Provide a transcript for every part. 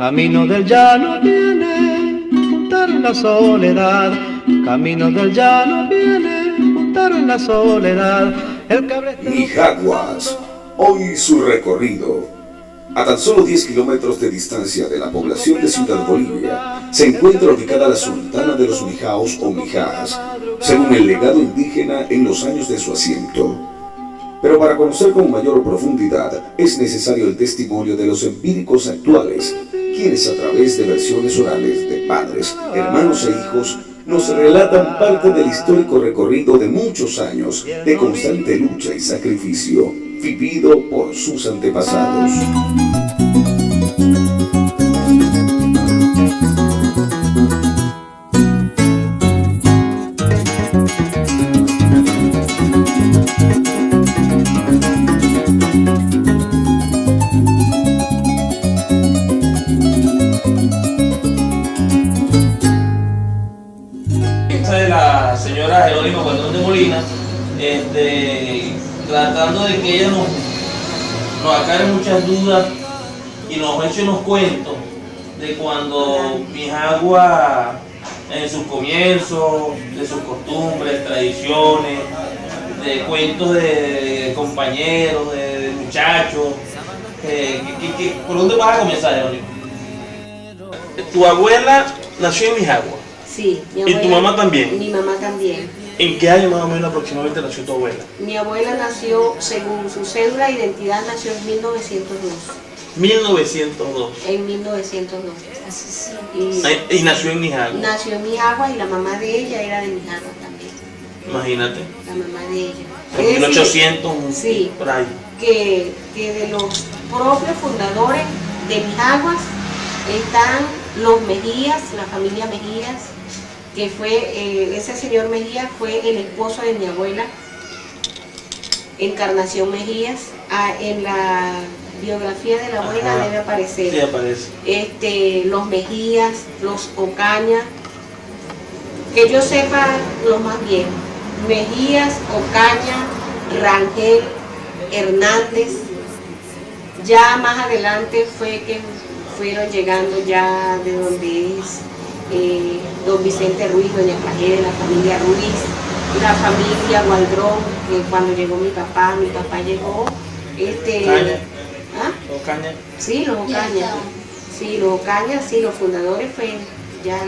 Camino del llano viene, juntar en la soledad. Camino del llano viene, juntar en la soledad. El cabrestero... Mijaguas, hoy su recorrido. A tan solo 10 kilómetros de distancia de la población de Ciudad Bolivia, se encuentra ubicada la Sultana de los Mijaos o Mijas, según el legado indígena en los años de su asiento. Pero para conocer con mayor profundidad, es necesario el testimonio de los empíricos actuales, quienes a través de versiones orales de padres, hermanos e hijos, nos relatan parte del histórico recorrido de muchos años de constante lucha y sacrificio, vivido por sus antepasados. De la señora Jerónima Gualdón de Molina, tratando de que ella nos aclare muchas dudas y nos eche unos cuentos de cuando Mijagua en sus comienzos, de sus costumbres, tradiciones, de cuentos de compañeros, de muchachos. ¿Por dónde vas a comenzar, Jerónima? Tu abuela nació en Mijagua. Sí, mi abuela. ¿Y tu mamá también? Mi mamá también. ¿En qué año más o menos aproximadamente nació tu abuela? Mi abuela nació, según su cédula de identidad, nació en 1902. 1902. En 1902. Y nació en Mijagua. Nació en Mijagua y la mamá de ella era de Mijagua también. Imagínate. La mamá de ella. En 1800, sí, por ahí. Que de los propios fundadores de Mijaguas están los Mejías, la familia Mejías, que fue, ese señor Mejía fue el esposo de mi abuela, Encarnación Mejías. En la biografía de la abuela Ajá, debe aparecer. Sí, aparece. Los Mejías, los Ocaña, que yo sepa los más viejos, Mejías, Ocaña, Rangel, Hernández. Ya más adelante fue que fueron llegando ya de donde es don Vicente Ruiz, doña Pajeda, la familia Ruiz, la familia Gualdrón, que cuando llegó mi papá llegó, Ocaña. ¿Ah? Ocaña. Sí, los Ocaña. Sí, los Ocaña, sí, los fundadores fueron ya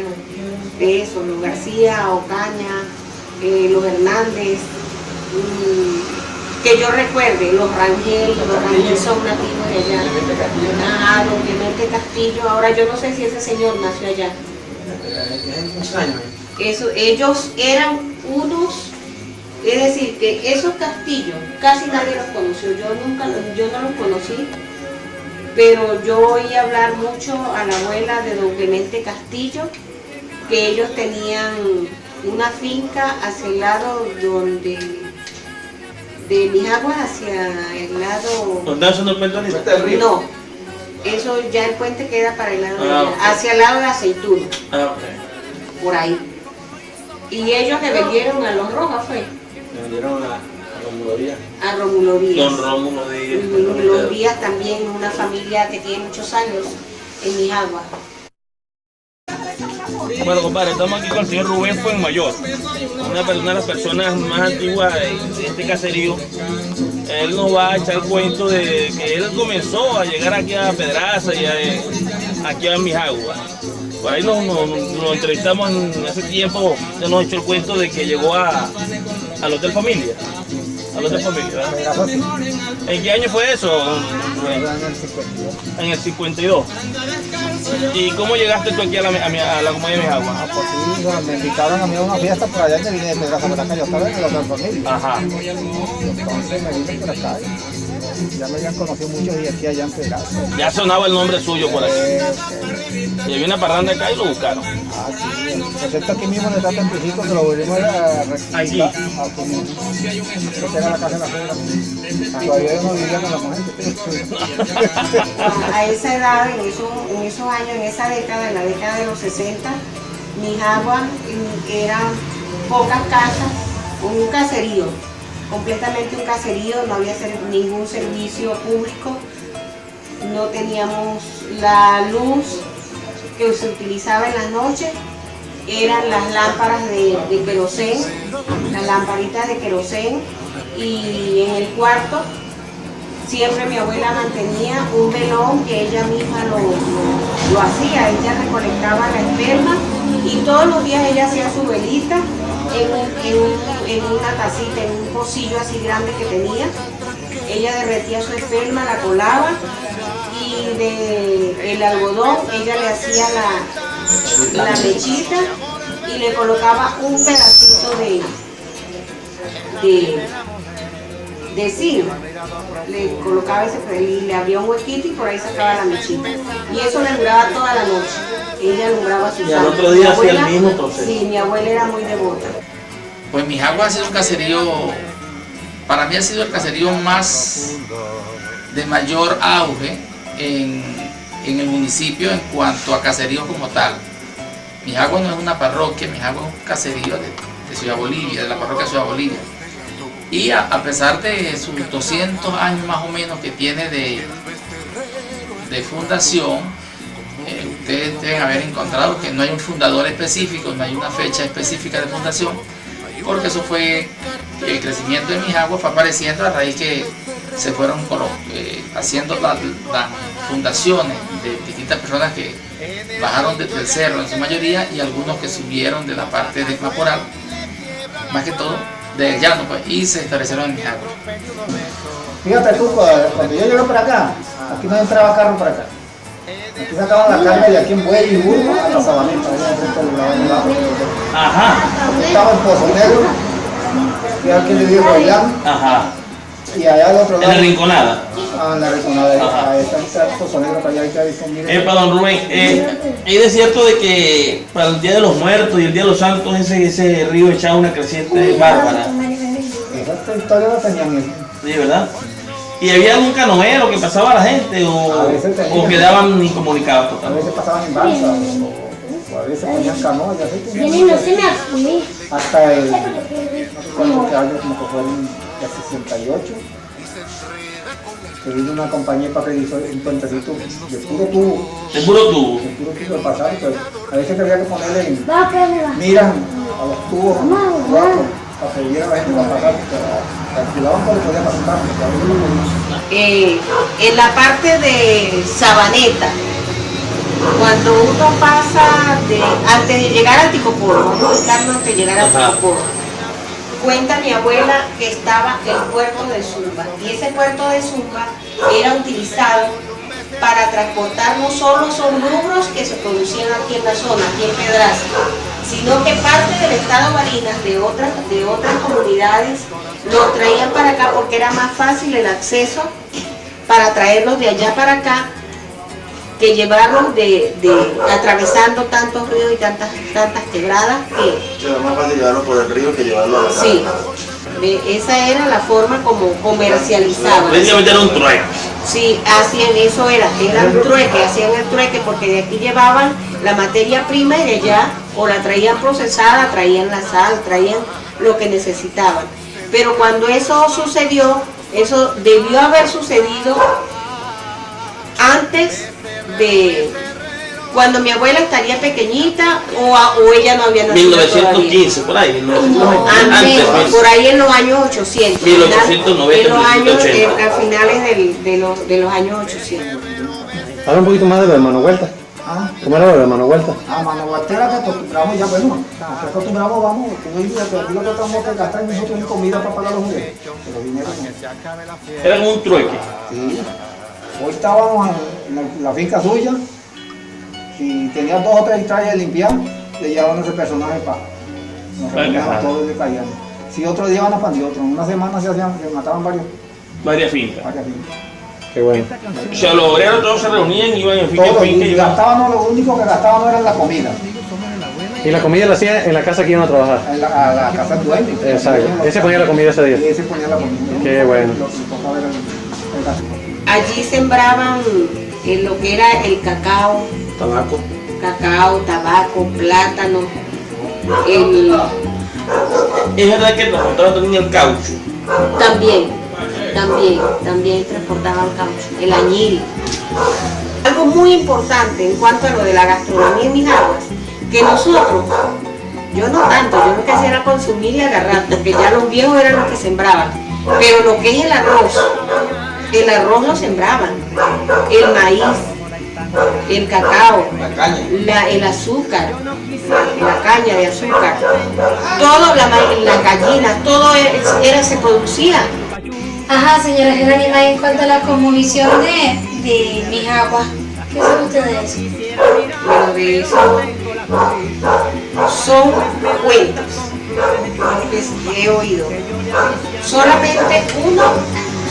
de eso, los García, Ocaña, los Hernández, que yo recuerde, los Rangel son nativos de allá. Ah, don Clemente Castillo. Ahora yo no sé si ese señor nació allá. Ellos eran unos, es decir, que esos castillos casi nadie los conoció. Yo no los conocí, pero yo oí hablar mucho a la abuela de don Clemente Castillo, que ellos tenían una finca hacia el lado de Mijagua, hacia el lado... ¿Dónde hacen el puente ahorita? No, eso ya el puente queda para el lado de allá, Okay. hacia el lado de Aceituno, Ok. por ahí. Y ellos le vendieron a los Rojas, fue. Le vendieron a Rómulo Díaz. A Rómulo Díaz. Don Rómulo Díaz. Los Díaz también, una familia que tiene muchos años en Mijagua. Bueno, compadre, estamos aquí con el señor Rubén Fuenmayor, una de las personas más antiguas de este caserío. Él nos va a echar el cuento de que él comenzó a llegar aquí a Pedraza y aquí a Mijagua. Por ahí nos entrevistamos en ese tiempo, él nos echó el cuento de que llegó al Hotel Familia. Al Hotel Familia, ¿verdad? ¿En qué año fue eso? En el 52. ¿Y cómo llegaste tú aquí a la comunidad de Mijagua? Pues sí, me invitaron a mí a una fiesta por allá que vine de Pedraza para acá, yo estaba en el Hotel Familia. Ajá. Entonces me vine por acá y ya me habían conocido muchos y aquí allá en Pedraza. Ya sonaba el nombre suyo por aquí. Y había una parranda acá y lo buscaron. Ah, sí, excepto aquí mismo en el Tato Antijico, que lo volvimos a Aquí. Aquí mismo. Esa era la casa de la suegra. Todavía yo no vivía con la mujer. A esa edad, en esos años, en esa década, en la década de los 60, Mijagua eran pocas casas, un caserío, completamente un caserío, no había ningún servicio público. no teníamos la luz que se utilizaba en las noches, eran las lámparas de querosén, las lamparitas de querosén, y en el cuarto siempre mi abuela mantenía un velón que ella misma lo hacía. Ella recolectaba la esperma y todos los días ella hacía su velita en una tacita, en un pocillo así grande que tenía. Ella derretía su esperma, la colaba, y del algodón ella le hacía la mechita y le colocaba un pedacito de zinc. Le colocaba y le abría un huequito y por ahí sacaba la mechita. Y eso le duraba toda la noche. Ella alumbraba su Y al otro día hacía el mismo proceso. Sí, mi abuela era muy devota. Pues Mijagua ha sido un caserío, para mí ha sido el caserío más de mayor auge en el municipio en cuanto a caserío como tal. Mijagua no es una parroquia, Mijagua es un caserío de Ciudad Bolivia, de la parroquia de Ciudad Bolivia. Y a pesar de sus 200 años más o menos que tiene de fundación, ustedes deben haber encontrado que no hay un fundador específico, no hay una fecha específica de fundación, porque eso fue, el crecimiento de Mijagua fue apareciendo a raíz que se fueron haciendo las fundaciones de distintas personas que bajaron desde el cerro en su mayoría, y algunos que subieron de la parte de Maporal, más que todo del llano, pues, y se establecieron en Mijagua. Fíjate tú, cuando yo llegué para acá, aquí no entraba carro para acá. Aquí sacaban la carga de aquí en Buey y Burgo a la Sabaneta, allá enfrente del lado. Ajá. Estaba el Pozo Negro, que aquí le dio Roilán, Ajá. y allá al otro En lado. la Rinconada. En la Rinconada, Ajá. ahí está el Pozo Negro para allá, y que son miren. Don Rubén, ¿es cierto de que para el Día de los Muertos y el Día de los Santos ese río echaba una creciente bárbara? Esa historia la tenían ellos. Sí, ¿verdad? ¿Y había algún canoero que pasaba a la gente A veces tenía. o quedaban incomunicados A totalmente? veces pasaban en balsa, o a veces ponían canoas, y así Yo tenían. no se me fui. Hasta el, no sé cuántos años, como que fueron el 68, que vino una compañía para que hizo un puentecito de puro tubo, El puro tubo. de pasar, pero a veces había que ponerle en, Va, que me va. miran a los tubos, para que viera la gente para pasar, pero alquilaban para que podía pasar. En la parte de Sabaneta, cuando uno pasa antes de llegar a Ticoporo, vamos a ubicarnos antes de llegar a Ajá. Ticoporo, cuenta mi abuela que estaba el puerto de Zumba, y ese puerto de Zumba era utilizado para transportar no solo son rubros que se producían aquí en la zona, aquí en Pedraza, sino que parte del estado Barinas, de otras comunidades, lo traían para acá porque era más fácil el acceso para traerlos de allá para acá que llevarlos atravesando tantos ríos y tantas quebradas que... Era más fácil llevarlo por el río que llevarlo a la casa. Sí, esa era la forma como comercializaban. Prácticamente era un trueque. Sí, hacían eso, eran trueque, hacían el trueque porque de aquí llevaban la materia prima y de allá o la traían procesada, traían la sal, traían lo que necesitaban. Pero cuando eso sucedió, eso debió haber sucedido antes de cuando mi abuela estaría pequeñita o ella no había nacido 1915, por ahí. 1920. antes, Antes, por ahí en los años 800. 1890, en los años, 1880. a finales de los años 800. Habla un poquito más de los hermanos Huerta. Ah, ¿Cómo era lo de hermano Huerta? mano guatera que acostumbramos ya, bueno, nos acostumbramos, vamos, que yo digo que lo que tenemos que gastar nosotros en comida para pagar los juguetes, pero dinero no. Era como un trueque. Sí. Hoy estábamos en la finca suya, si tenía 2 o 3 hectáreas de limpiar, le llevaban ese personaje para nos recogían todo y le caían. Si otro día van a pandir otro, en una semana se mataban Varias fincas. varias fincas. Qué bueno. O sea, los obreros todos se reunían y iban en finca en Todo, finca y y iban. gastábamos, lo único que gastábamos era la comida, ¿Y la comida la hacían en la casa que iban a trabajar? a la casa del dueño. Exacto. Ese ponía la comida ese día. Y ese ponía la comida. Qué bueno. Lo que tocaba era el gasto. Allí sembraban lo que era el cacao, tabaco, plátano, Es verdad que transportaban también el caucho. también transportaban caucho, el añil. Algo muy importante en cuanto a lo de la gastronomía en Mijaguas, que nosotros, yo no tanto, yo lo que hacía era consumir y agarrar, porque ya los viejos eran los que sembraban, pero lo que es el arroz lo sembraban, el maíz, el cacao, el azúcar, la caña de azúcar, todo, las gallinas, todo se producía. Ajá, señora Jerónima, en cuanto a la cosmovisión de Mijaguas, ¿qué sabe usted de eso? Bueno, de eso son cuentos, lo que he oído. Solamente uno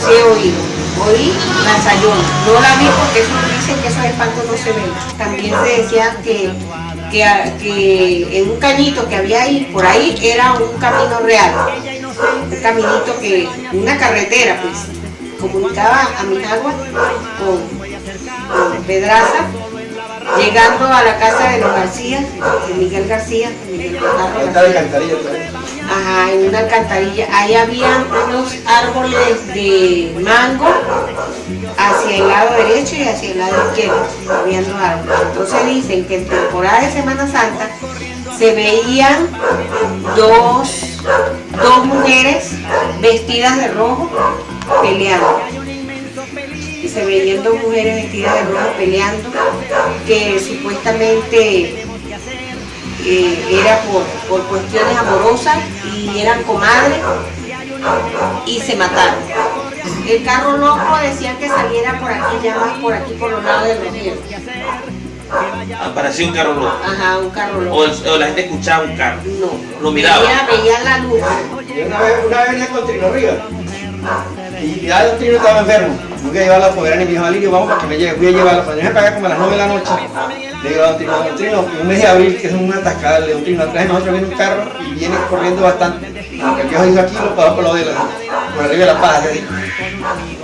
sí he oído. Oí la sayona, no la vi porque eso dicen que esos espantos no se ven. También se decía que en un cañito que había ahí, por ahí era un camino real, un caminito una carretera pues, comunicaba a Mijaguas con Pedraza, llegando a la casa de los García, de Miguel García, ajá, en una alcantarilla, ahí había unos árboles de mango hacia el lado derecho y hacia el lado izquierdo, había dos árboles. Entonces dicen que en temporada de Semana Santa se veían dos mujeres vestidas de rojo peleando. Y se veían dos mujeres vestidas de rojo peleando, que supuestamente era por cuestiones amorosas y eran comadres y se mataron. El carro loco decían que saliera por aquí, ya más por aquí, por los lados del Rogero. Apareció un carro loco. Ajá, un carro loco. O la gente escuchaba un carro. No. Lo miraba. Veía la luz. Yo una vez venía con Trino Rivas. Y ya el Trino estaba enfermo. Yo fui a llevarla a Poderán y me dijo, Alirio, vamos para que me lleve. Fui a llevarla. Cuando yo me pagué como a las 9 de la noche, le digo a Don Trino, un mes de abril, que es una atascada, le digo, Trino, atrás de nosotros viene un carro y viene corriendo bastante. Aunque el viejo dijo aquí, lo pasó por lo de por arriba de la paja.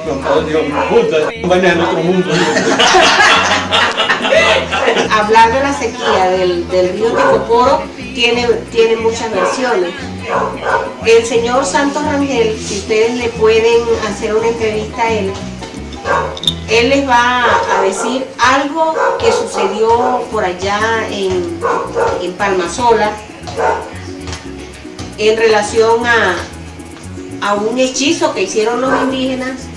Con todo, digo, puta, vaina del otro mundo. Hablar de la sequía del río Tecoporo tiene muchas versiones. El señor Santos Rangel, si ustedes le pueden hacer una entrevista a él les va a decir algo que sucedió por allá en Palmasola en relación a un hechizo que hicieron los indígenas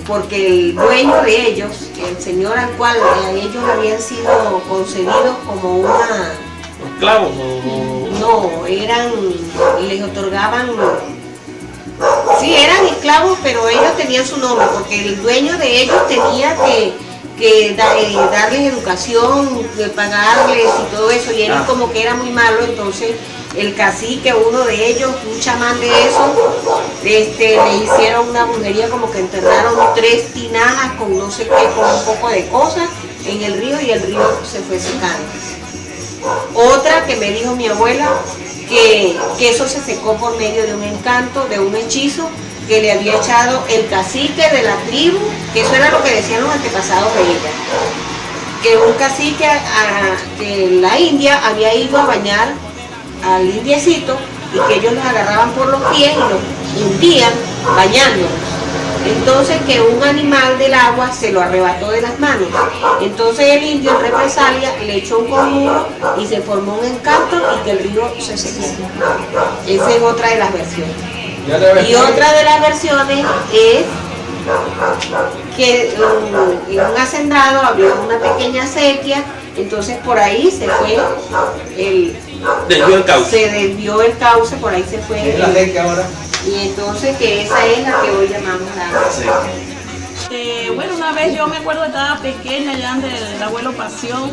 porque el dueño de ellos, el señor al cual ellos habían sido concedidos como una... ¿Esclavos? No, les otorgaban... Sí, eran esclavos, pero ellos tenían su nombre, porque el dueño de ellos tenía que darles educación, pagarles y todo eso, y él como que era muy malo, entonces el cacique, uno de ellos, un chamán de eso, le hicieron una brujería, como que enterraron 3 tinajas con no sé qué, con un poco de cosas en el río, y el río se fue secando. Otra que me dijo mi abuela, que eso se secó por medio de un encanto, de un hechizo que le había echado el cacique de la tribu, que eso era lo que decían los antepasados de ella, que un cacique que la India había ido a bañar al indiecito y que ellos los agarraban por los pies y los hundían bañándolos. Entonces que un animal del agua se lo arrebató de las manos. Entonces el indio en represalia le echó un conjuro y se formó un encanto y que el río se secó. Esa es otra de las versiones. Y otra de las versiones es que en un hacendado había una pequeña sequía, entonces por ahí se fue se desvió el cauce, por ahí se fue la sequía ahora. Y entonces que esa es la que hoy llamamos la sequía. Bueno, una vez yo me acuerdo que estaba pequeña allá donde el abuelo Pasión,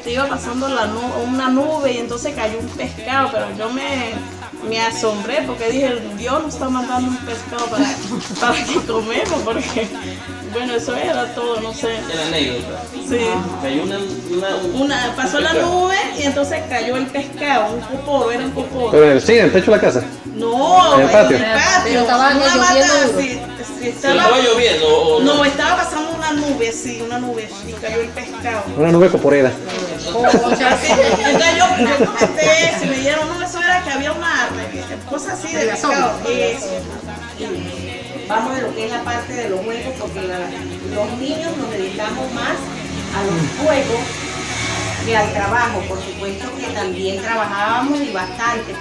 iba pasando una nube y entonces cayó un pescado, pero yo me asombré porque dije, Dios nos está mandando un pescado para que comemos, porque bueno, eso era todo, no sé. Era anécdota. Sí. Cayó pasó la nube y entonces cayó el pescado, un coporo, era un coporo. ¿Pero en el techo de la casa? No, ¿En el patio? Pero estaba lloviendo. ¿Estaba lloviendo o no? No, estaba pasando una nube, y cayó el pescado. Una nube coporera. Entonces yo comenté eso y me dijeron, no, eso era que había una cosa así de pescado. Eso. vamos a lo que es la parte de los juegos, porque los niños nos dedicamos más a los juegos que al trabajo. Por supuesto que también trabajábamos y bastante.